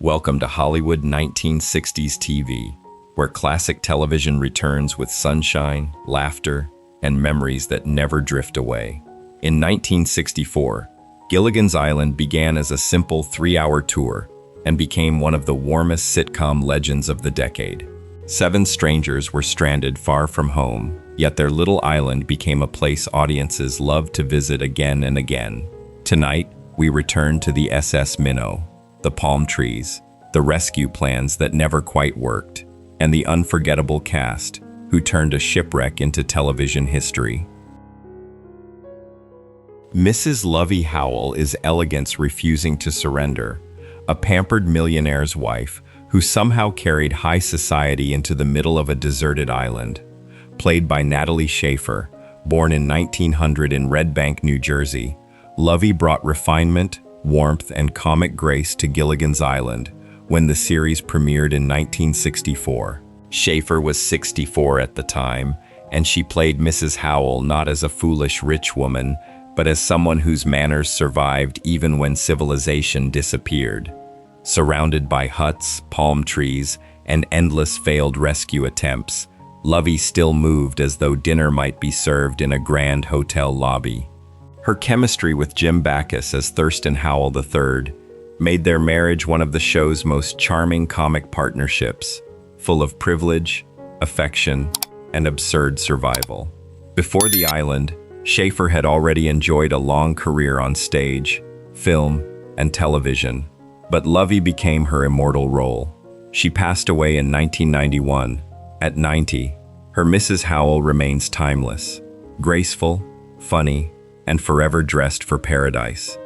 Welcome to Hollywood 1960s TV, where classic television returns with sunshine, laughter, and memories that never drift away. In 1964, Gilligan's Island began as a simple 3-hour tour and became one of the warmest sitcom legends of the decade. 7 strangers were stranded far from home, yet their little island became a place audiences loved to visit again and again. Tonight, we return to the SS Minnow, the palm trees, the rescue plans that never quite worked, and the unforgettable cast who turned a shipwreck into television history. Mrs. Lovey Howell is elegance refusing to surrender, a pampered millionaire's wife who somehow carried high society into the middle of a deserted island. Played by Natalie Schafer, born in 1900 in Red Bank, New Jersey, Lovey brought refinement, warmth, and comic grace to Gilligan's Island when the series premiered in 1964. Schafer was 64 at the time, and she played Mrs. Howell not as a foolish rich woman, but as someone whose manners survived even when civilization disappeared. Surrounded by huts, palm trees, and endless failed rescue attempts, Lovey still moved as though dinner might be served in a grand hotel lobby. Her chemistry with Jim Backus as Thurston Howell III made their marriage one of the show's most charming comic partnerships, full of privilege, affection, and absurd survival. Before the island, Schafer had already enjoyed a long career on stage, film, and television, but Lovey became her immortal role. She passed away in 1991. At 90, her Mrs. Howell remains timeless, graceful, funny, and forever dressed for paradise.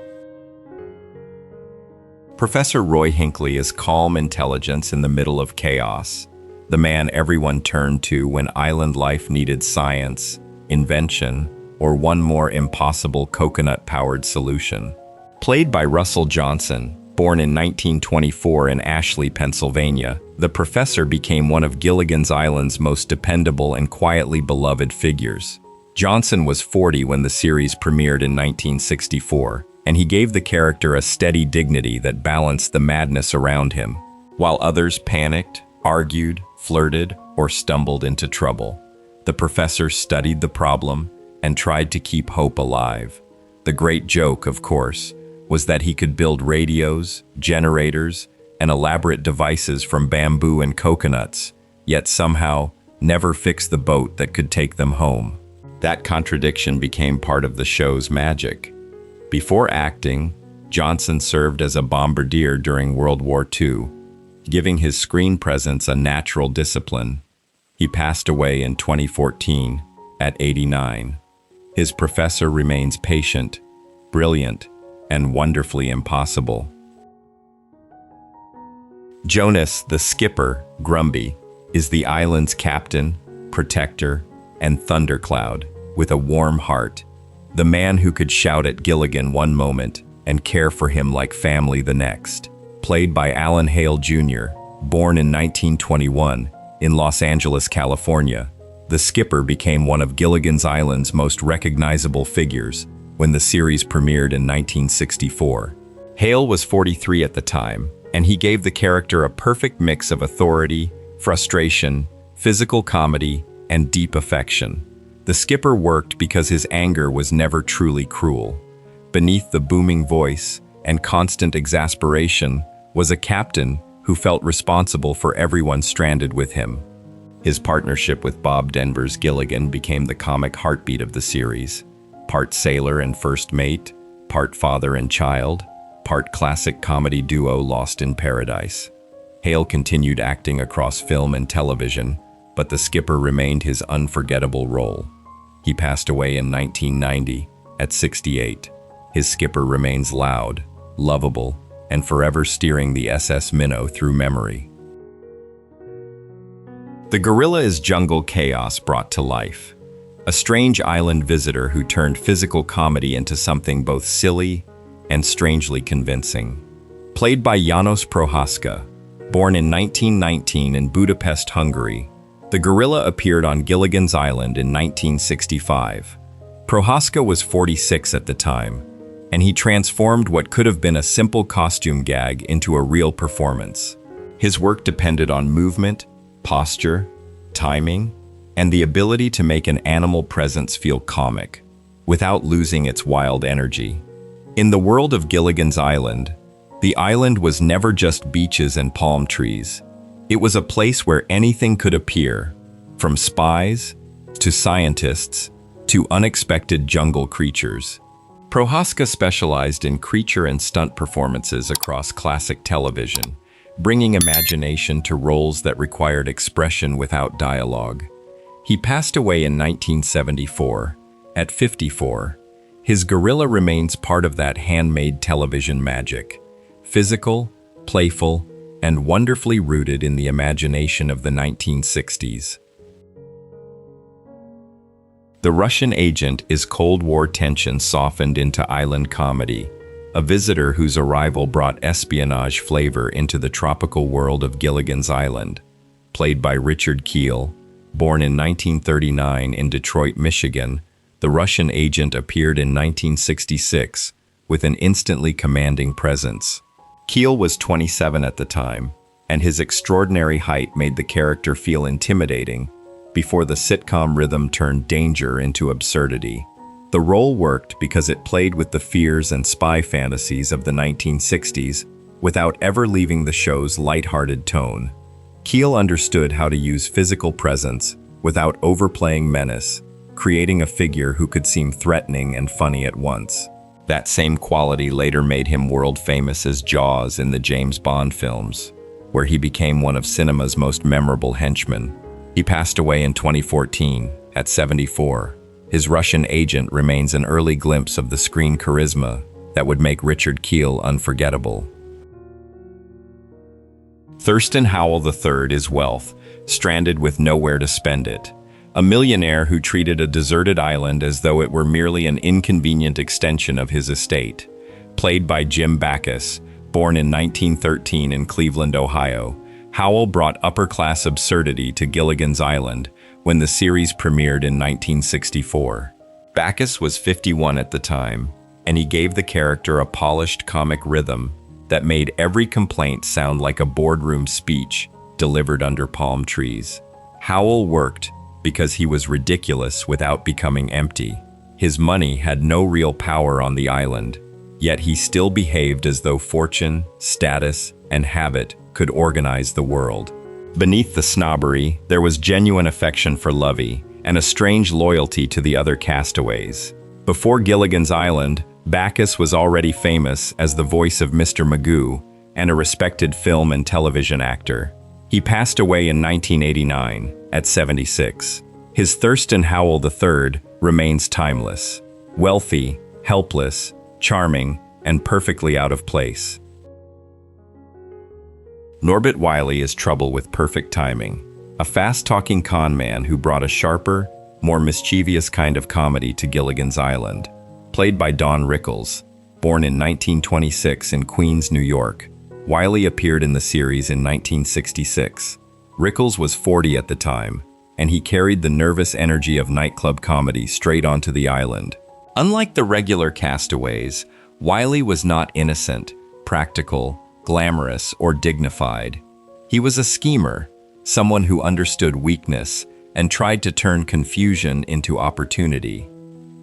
Professor Roy Hinckley is calm intelligence in the middle of chaos, the man everyone turned to when island life needed science, invention, or one more impossible coconut-powered solution. Played by Russell Johnson, born in 1924 in Ashley, Pennsylvania, the professor became one of Gilligan's Island's most dependable and quietly beloved figures. Johnson was 40 when the series premiered in 1964, and he gave the character a steady dignity that balanced the madness around him. While others panicked, argued, flirted, or stumbled into trouble, the professor studied the problem and tried to keep hope alive. The great joke, of course, was that he could build radios, generators, and elaborate devices from bamboo and coconuts, yet somehow never fix the boat that could take them home. That contradiction became part of the show's magic. Before acting, Johnson served as a bombardier during World War II, giving his screen presence a natural discipline. He passed away in 2014 at 89. His professor remains patient, brilliant, and wonderfully impossible. Jonas, the skipper, Grumby, is the island's captain, protector, and thundercloud, with a warm heart. The man who could shout at Gilligan one moment and care for him like family the next. Played by Hale Jr., born in 1921 in Los Angeles, California, the skipper became one of Gilligan's Island's most recognizable figures when the series premiered in 1964. Hale was 43 at the time, and he gave the character a perfect mix of authority, frustration, physical comedy, and deep affection. The skipper worked because his anger was never truly cruel. Beneath the booming voice and constant exasperation was a captain who felt responsible for everyone stranded with him. His partnership with Bob Denver's Gilligan became the comic heartbeat of the series. Part sailor and first mate, part father and child, part classic comedy duo Lost in Paradise. Hale continued acting across film and television, but the skipper remained his unforgettable role. He passed away in 1990 at 68. His skipper remains loud, lovable, and forever steering the SS Minnow through memory. The gorilla is jungle chaos brought to life. A strange island visitor who turned physical comedy into something both silly and strangely convincing. Played by János Prohaska, born in 1919 in Budapest, Hungary, the gorilla appeared on Gilligan's Island in 1965. Prohaska was 46 at the time, and he transformed what could have been a simple costume gag into a real performance. His work depended on movement, posture, timing, and the ability to make an animal presence feel comic, without losing its wild energy. In the world of Gilligan's Island, the island was never just beaches and palm trees. It was a place where anything could appear, from spies to scientists to unexpected jungle creatures. Prohaska specialized in creature and stunt performances across classic television, bringing imagination to roles that required expression without dialogue. He passed away in 1974, at 54. His gorilla remains part of that handmade television magic, physical, playful, and wonderfully rooted in the imagination of the 1960s. The Russian Agent is Cold War tension softened into island comedy, a visitor whose arrival brought espionage flavor into the tropical world of Gilligan's Island. Played by Richard Kiel, born in 1939 in Detroit, Michigan, the Russian Agent appeared in 1966 with an instantly commanding presence. Kiel was 27 at the time, and his extraordinary height made the character feel intimidating before the sitcom rhythm turned danger into absurdity. The role worked because it played with the fears and spy fantasies of the 1960s without ever leaving the show's lighthearted tone. Kiel understood how to use physical presence without overplaying menace, creating a figure who could seem threatening and funny at once. That same quality later made him world famous as Jaws in the James Bond films, where he became one of cinema's most memorable henchmen. He passed away in 2014, at 74. His Russian Agent remains an early glimpse of the screen charisma that would make Richard Kiel unforgettable. Thurston Howell III is wealth, stranded with nowhere to spend it. A millionaire who treated a deserted island as though it were merely an inconvenient extension of his estate. Played by Jim Backus, born in 1913 in Cleveland, Ohio, Howell brought upper-class absurdity to Gilligan's Island when the series premiered in 1964. Backus was 51 at the time, and he gave the character a polished comic rhythm that made every complaint sound like a boardroom speech delivered under palm trees. Howell worked because he was ridiculous without becoming empty. His money had no real power on the island, yet he still behaved as though fortune, status, and habit could organize the world. Beneath the snobbery, there was genuine affection for Lovey and a strange loyalty to the other castaways. Before Gilligan's Island, Backus was already famous as the voice of Mr. Magoo and a respected film and television actor. He passed away in 1989 at 76. His Thurston Howell III remains timeless, wealthy, helpless, charming, and perfectly out of place. Norbert Wiley is trouble with perfect timing, a fast-talking con man who brought a sharper, more mischievous kind of comedy to Gilligan's Island. Played by Don Rickles, born in 1926 in Queens, New York, Wiley appeared in the series in 1966. Rickles was 40 at the time, and he carried the nervous energy of nightclub comedy straight onto the island. Unlike the regular castaways, Wiley was not innocent, practical, glamorous, or dignified. He was a schemer, someone who understood weakness and tried to turn confusion into opportunity.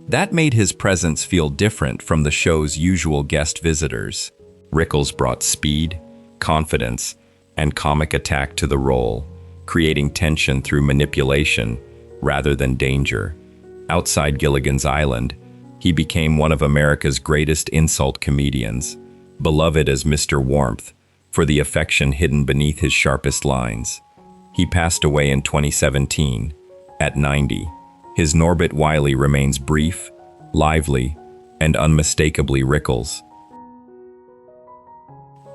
That made his presence feel different from the show's usual guest visitors. Rickles brought speed, confidence, and comic attack to the role, creating tension through manipulation rather than danger. Outside Gilligan's Island, he became one of America's greatest insult comedians, beloved as Mr. Warmth for the affection hidden beneath his sharpest lines. He passed away in 2017, at 90. His Norbert Wiley remains brief, lively, and unmistakably Rickles.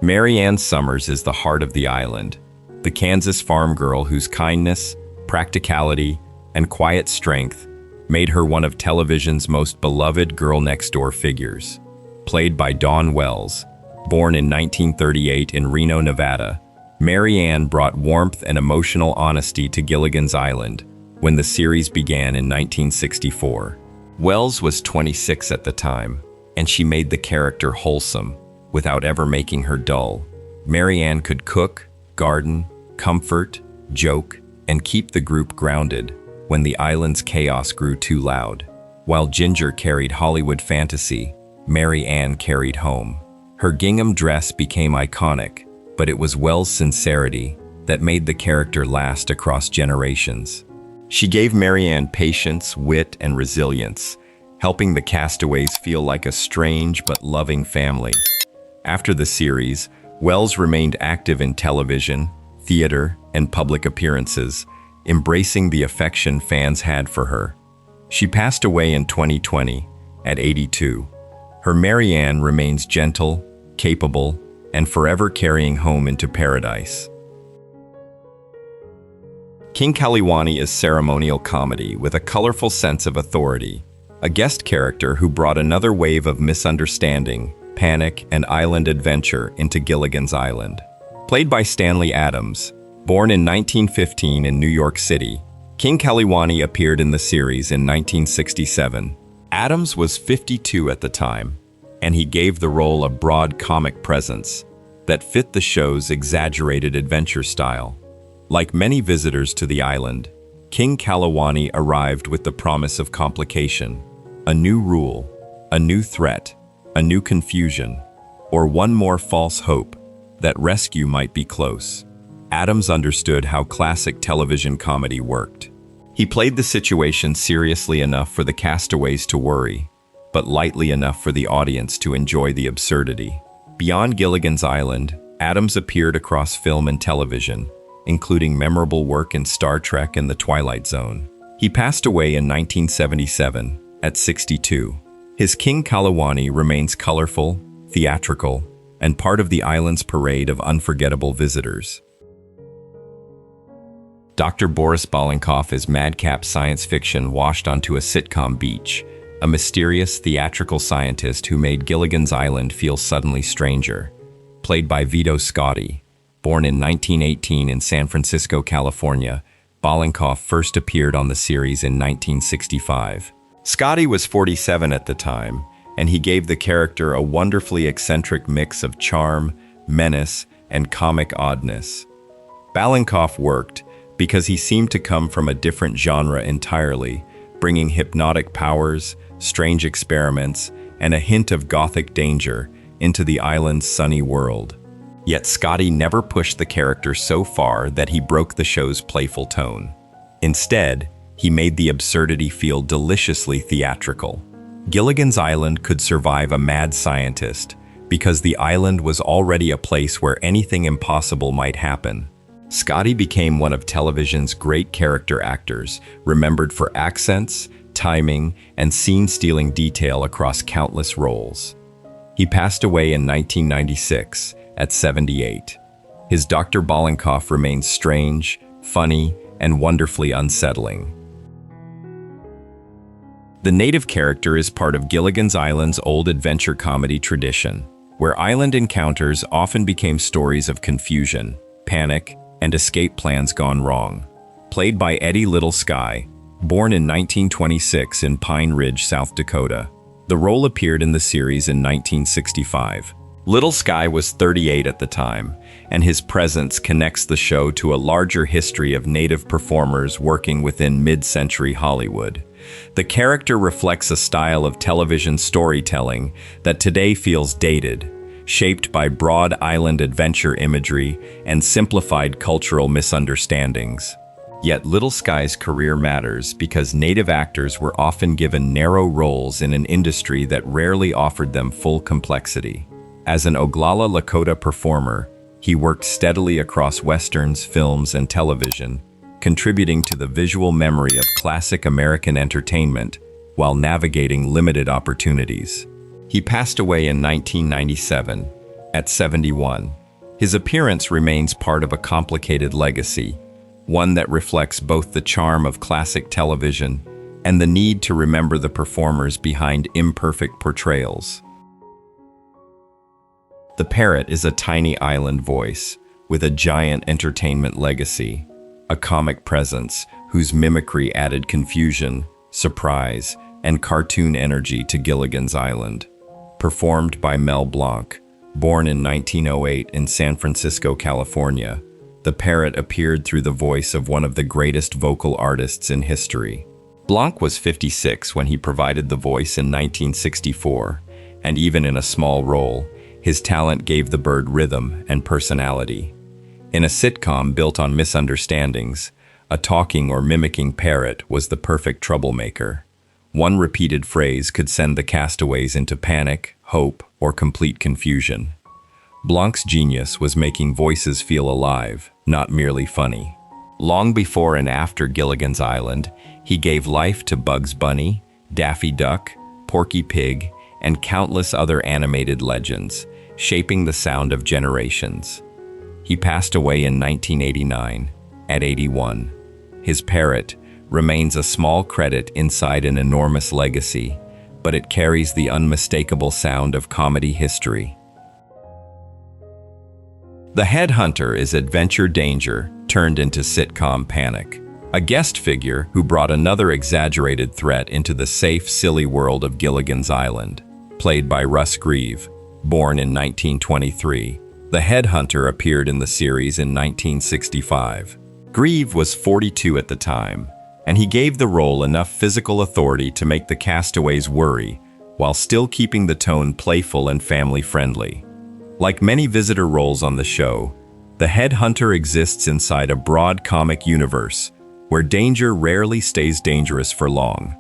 Mary Ann Summers is the heart of the island, the Kansas farm girl whose kindness, practicality, and quiet strength made her one of television's most beloved girl-next-door figures. Played by Dawn Wells, born in 1938 in Reno, Nevada, Mary Ann brought warmth and emotional honesty to Gilligan's Island when the series began in 1964. Wells was 26 at the time, and she made the character wholesome without ever making her dull. Mary Ann could cook, garden, comfort, joke, and keep the group grounded when the island's chaos grew too loud. While Ginger carried Hollywood fantasy, Mary Ann carried home. Her gingham dress became iconic, but it was Wells' sincerity that made the character last across generations. She gave Mary Ann patience, wit, and resilience, helping the castaways feel like a strange but loving family. After the series, Wells remained active in television, theater, and public appearances, embracing the affection fans had for her. She passed away in 2020 at 82. Her Mary Ann remains gentle, capable, and forever carrying home into paradise. King Kaliwani is ceremonial comedy with a colorful sense of authority, a guest character who brought another wave of misunderstanding, panic, and island adventure into Gilligan's Island. Played by Stanley Adams, born in 1915 in New York City, King Kaliwani appeared in the series in 1967. Adams was 52 at the time, and he gave the role a broad comic presence that fit the show's exaggerated adventure style. Like many visitors to the island, King Kaliwani arrived with the promise of complication, a new rule, a new threat, a new confusion, or one more false hope that rescue might be close. Adams understood how classic television comedy worked. He played the situation seriously enough for the castaways to worry, but lightly enough for the audience to enjoy the absurdity. Beyond Gilligan's Island, Adams appeared across film and television, including memorable work in Star Trek and The Twilight Zone. He passed away in 1977 at 62. His King Kaliwani remains colorful, theatrical, and part of the island's parade of unforgettable visitors. Dr. Boris Balinkoff is madcap science fiction washed onto a sitcom beach, a mysterious theatrical scientist who made Gilligan's Island feel suddenly stranger. Played by Vito Scotti, born in 1918 in San Francisco, California, Balinkoff first appeared on the series in 1965. Scotti was 47 at the time, and he gave the character a wonderfully eccentric mix of charm, menace, and comic oddness. Balinkoff worked because he seemed to come from a different genre entirely, bringing hypnotic powers, strange experiments, and a hint of gothic danger into the island's sunny world. Yet Scotti never pushed the character so far that he broke the show's playful tone. Instead, he made the absurdity feel deliciously theatrical. Gilligan's Island could survive a mad scientist because the island was already a place where anything impossible might happen. Scotti became one of television's great character actors, remembered for accents, timing, and scene-stealing detail across countless roles. He passed away in 1996 at 78. His Dr. Balinkoff remains strange, funny, and wonderfully unsettling. The native character is part of Gilligan's Island's old adventure comedy tradition, where island encounters often became stories of confusion, panic, and escape plans gone wrong. Played by Eddie Little Sky, born in 1926 in Pine Ridge, South Dakota. The role appeared in the series in 1965. Little Sky was 38 at the time, and his presence connects the show to a larger history of native performers working within mid-century Hollywood. The character reflects a style of television storytelling that today feels dated, shaped by broad island adventure imagery and simplified cultural misunderstandings. Yet Little Sky's career matters because native actors were often given narrow roles in an industry that rarely offered them full complexity. As an Oglala Lakota performer, he worked steadily across westerns, films, and television, contributing to the visual memory of classic American entertainment while navigating limited opportunities. He passed away in 1997 at 71. His appearance remains part of a complicated legacy, one that reflects both the charm of classic television and the need to remember the performers behind imperfect portrayals. The parrot is a tiny island voice with a giant entertainment legacy, a comic presence whose mimicry added confusion, surprise, and cartoon energy to Gilligan's Island. performed by Mel Blanc. Born in 1908 in San Francisco, California, the parrot appeared through the voice of one of the greatest vocal artists in history. Blanc was 56 when he provided the voice in 1964, and even in a small role, his talent gave the bird rhythm and personality. In a sitcom built on misunderstandings, a talking or mimicking parrot was the perfect troublemaker. One repeated phrase could send the castaways into panic, hope, or complete confusion. Blanc's genius was making voices feel alive, not merely funny. Long before and after Gilligan's Island, he gave life to Bugs Bunny, Daffy Duck, Porky Pig, and countless other animated legends, shaping the sound of generations. He passed away in 1989, at 81. His parrot remains a small credit inside an enormous legacy, but it carries the unmistakable sound of comedy history. The headhunter is adventure danger turned into sitcom panic. A guest figure who brought another exaggerated threat into the safe, silly world of Gilligan's Island. Played by Russ Grieve, born in 1923, the headhunter appeared in the series in 1965. Grieve was 42 at the time, and he gave the role enough physical authority to make the castaways worry, while still keeping the tone playful and family-friendly. Like many visitor roles on the show, the headhunter exists inside a broad comic universe, where danger rarely stays dangerous for long.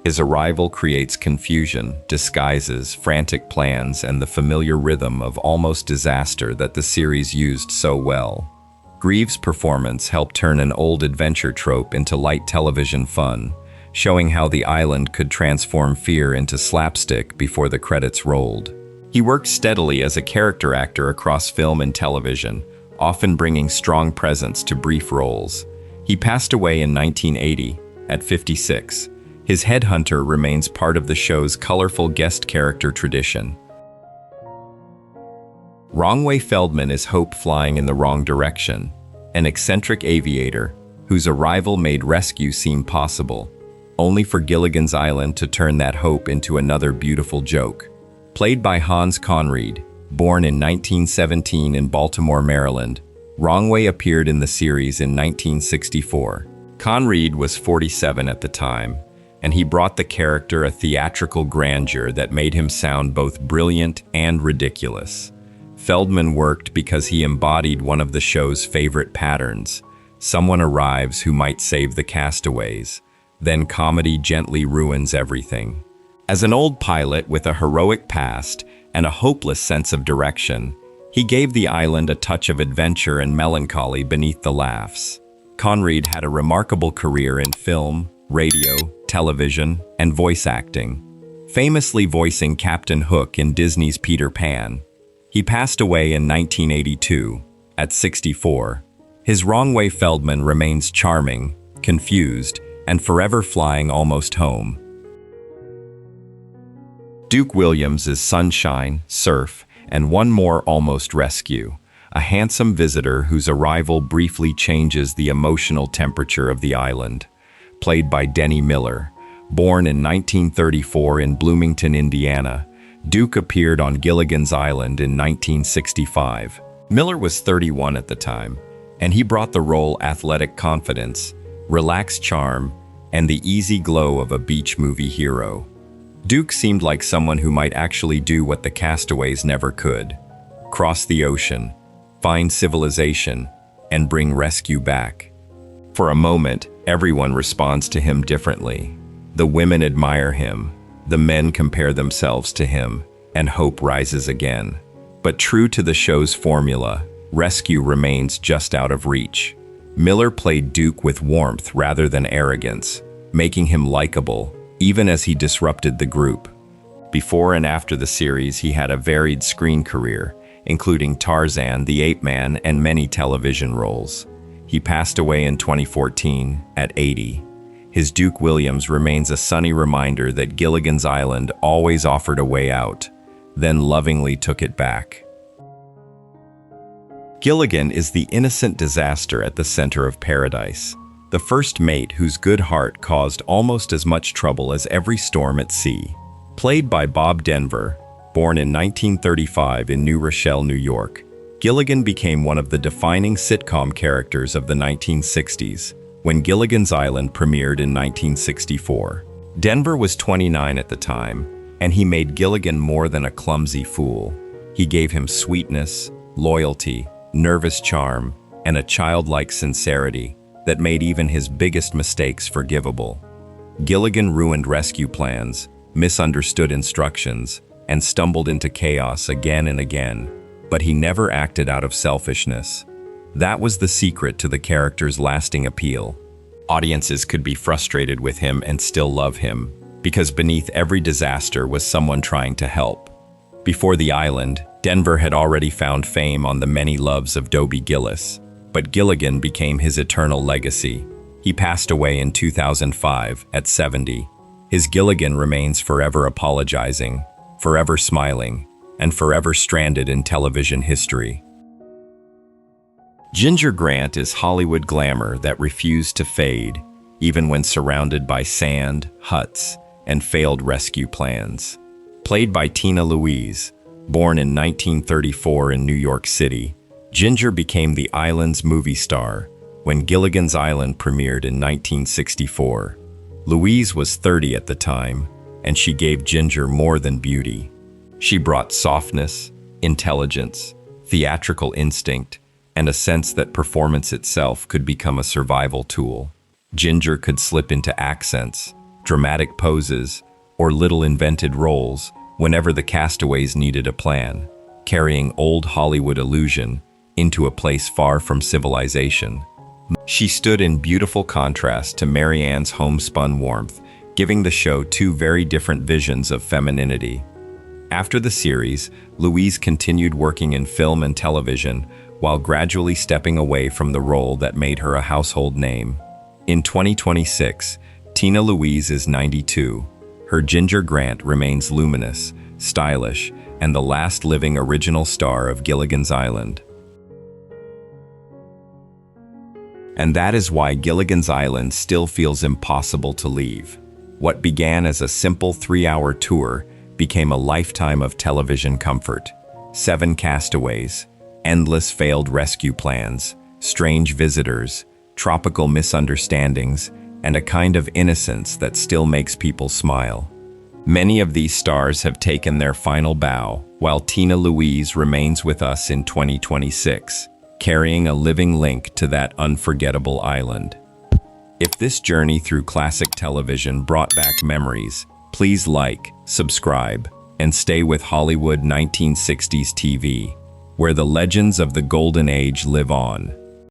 His arrival creates confusion, disguises, frantic plans, and the familiar rhythm of almost disaster that the series used so well. Grieve's performance helped turn an old adventure trope into light television fun, showing how the island could transform fear into slapstick before the credits rolled. He worked steadily as a character actor across film and television, often bringing strong presence to brief roles. He passed away in 1980, at 56. His headhunter remains part of the show's colorful guest character tradition. Wrong-Way Feldman is Hope flying in the wrong direction, an eccentric aviator whose arrival made rescue seem possible, only for Gilligan's Island to turn that hope into another beautiful joke. Played by Hans Conried, born in 1917 in Baltimore, Maryland, Wrong-Way appeared in the series in 1964. Conried was 47 at the time, and he brought the character a theatrical grandeur that made him sound both brilliant and ridiculous. Feldman worked because he embodied one of the show's favorite patterns. Someone arrives who might save the castaways, then comedy gently ruins everything. As an old pilot with a heroic past and a hopeless sense of direction, he gave the island a touch of adventure and melancholy beneath the laughs. Conried had a remarkable career in film, radio, television, and voice acting, famously voicing Captain Hook in Disney's Peter Pan. He passed away in 1982, at 64. His Wrong-Way Feldman remains charming, confused, and forever flying almost home. Duke Williams is sunshine, surf, and one more almost rescue, a handsome visitor whose arrival briefly changes the emotional temperature of the island. Played by Denny Miller, born in 1934 in Bloomington, Indiana, Duke appeared on Gilligan's Island in 1965. Miller was 31 at the time, and he brought the role athletic confidence, relaxed charm, and the easy glow of a beach movie hero. Duke seemed like someone who might actually do what the castaways never could: cross the ocean, find civilization, and bring rescue back. For a moment, everyone responds to him differently. The women admire him, the men compare themselves to him, and hope rises again. But true to the show's formula, rescue remains just out of reach. Miller played Duke with warmth rather than arrogance, making him likable, even as he disrupted the group. Before and after the series, he had a varied screen career, including Tarzan, the Ape Man, and many television roles. He passed away in 2014, at 80. His Duke Williams remains a sunny reminder that Gilligan's Island always offered a way out, then lovingly took it back. Gilligan is the innocent disaster at the center of paradise, the first mate whose good heart caused almost as much trouble as every storm at sea. Played by Bob Denver, Born in 1935 in New Rochelle, New York, Gilligan became one of the defining sitcom characters of the 1960s when Gilligan's Island premiered in 1964. Denver was 29 at the time, and he made Gilligan more than a clumsy fool. He gave him sweetness, loyalty, nervous charm, and a childlike sincerity that made even his biggest mistakes forgivable. Gilligan ruined rescue plans, misunderstood instructions, and stumbled into chaos again and again, but he never acted out of selfishness. That was the secret to the character's lasting appeal. Audiences could be frustrated with him and still love him, because beneath every disaster was someone trying to help. Before the island, Denver had already found fame on the many loves of Dobie Gillis, but Gilligan became his eternal legacy. He passed away in 2005 at 70. His Gilligan remains forever apologizing, forever smiling, and forever stranded in television history. Ginger Grant is Hollywood glamour that refused to fade, even when surrounded by sand, huts, and failed rescue plans. Played by Louise, born in 1934 in New York City, Ginger became the island's movie star when Gilligan's Island premiered in 1964. Louise was 30 at the time, and she gave Ginger more than beauty. She brought softness, intelligence, theatrical instinct, and a sense that performance itself could become a survival tool. Ginger could slip into accents, dramatic poses, or little invented roles whenever the castaways needed a plan, carrying old Hollywood illusion into a place far from civilization. She stood in beautiful contrast to Mary Ann's homespun warmth, giving the show two very different visions of femininity. After the series, Louise continued working in film and television while gradually stepping away from the role that made her a household name. In 2026, Louise is 92. Her Ginger Grant remains luminous, stylish, and the last living original star of Gilligan's Island. And that is why Gilligan's Island still feels impossible to leave. What began as a simple 3-hour tour became a lifetime of television comfort. 7 castaways, endless failed rescue plans, strange visitors, tropical misunderstandings, and a kind of innocence that still makes people smile. Many of these stars have taken their final bow, while Louise remains with us in 2026, carrying a living link to that unforgettable island. If this journey through classic television brought back memories, please like, subscribe, and stay with Hollywood 1960s TV, where the legends of the Golden Age live on.